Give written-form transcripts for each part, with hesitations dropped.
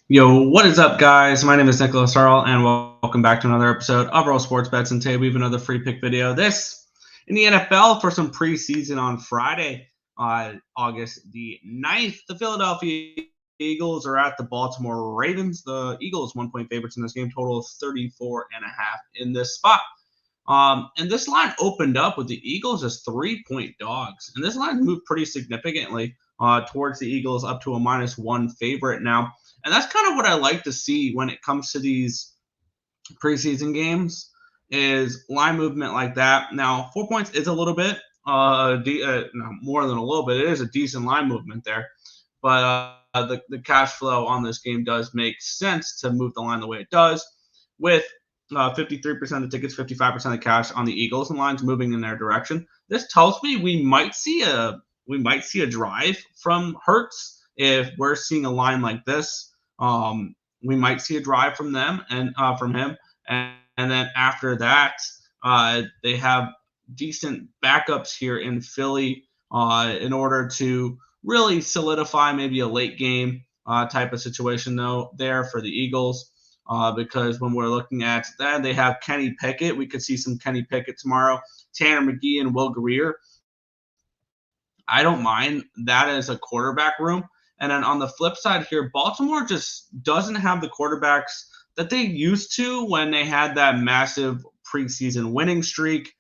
Yo, what is up, guys? My name is Nicholas Earle, and welcome back to another episode of Earle Sports Bets. And today we have another free pick video. This in the NFL for some preseason on Friday, August the 9th. The Philadelphia Eagles are at the Baltimore Ravens. The Eagles 1-point favorites in this game, total of 34.5 in this spot. And this line opened up with the Eagles as 3-point dogs, and this line moved pretty significantly towards the Eagles up to a -1 favorite now. And that's kind of what I like to see when it comes to these preseason games is line movement like that. Now, 4 points is a little bit, no, more than a little bit. It is a decent line movement there, but the cash flow on this game does make sense to move the line the way it does, with 53% of the tickets, 55% of the cash on the Eagles and lines moving in their direction. This tells me we might see a drive from Hurts if we're seeing a line like this. We might see a drive from them and from him, and then after that, they have decent backups here in Philly in order to really solidify maybe a late game type of situation though there for the Eagles. Because when we're looking at that, they have Kenny Pickett. We could see some Kenny Pickett tomorrow, Tanner McGee, and Will Greer. I don't mind that as a quarterback room. And then on the flip side here, Baltimore just doesn't have the quarterbacks that they used to when they had that massive preseason winning streak.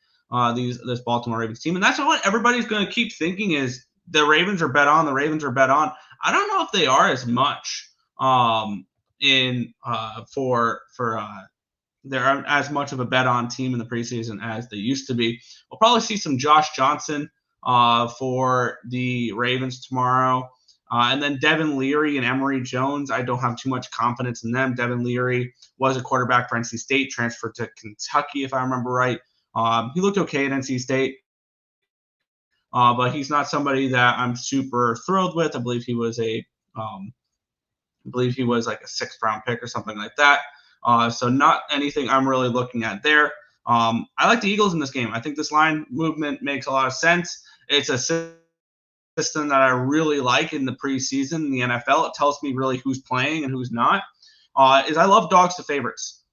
This Baltimore Ravens team, and that's what everybody's going to keep thinking is the Ravens are bet on. The Ravens are bet on. I don't know if they are as much in they're as much of a bet on team in the preseason as they used to be. We'll probably see some Josh Johnson for the Ravens tomorrow. And then Devin Leary and Emory Jones, I don't have too much confidence in them. Devin Leary was a quarterback for NC State, transferred to Kentucky, if I remember right. He looked okay at NC State, but he's not somebody that I'm super thrilled with. I believe he was like a sixth-round pick or something like that. So not anything I'm really looking at there. I like the Eagles in this game. I think this line movement makes a lot of sense. It's a system that I really like in the preseason in the NFL. It tells me really who's playing and who's not. Is I love dogs to favorites.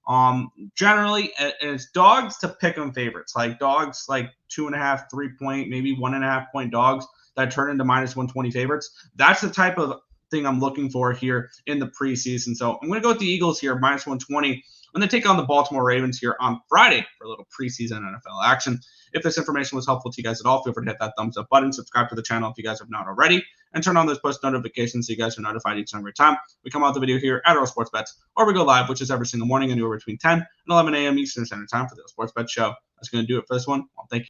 Generally, it's dogs to pick 'em favorites, like dogs like 2.5, 3-point, maybe 1.5-point dogs that turn into -120 favorites. That's the type of thing I'm looking for here in the preseason. So I'm going to go with the Eagles here, -120. I'm going to take on the Baltimore Ravens here on Friday for a little preseason NFL action. If this information was helpful to you guys at all, feel free to hit that thumbs up button, subscribe to the channel if you guys have not already, and turn on those post notifications so you guys are notified each and every time we come out the video here at Earle Sports Bets, or we go live, which is every single morning anywhere between 10 and 11 a.m. Eastern Standard Time for the Earle Sports Bets show. That's going to do it for this one. Well, thank you.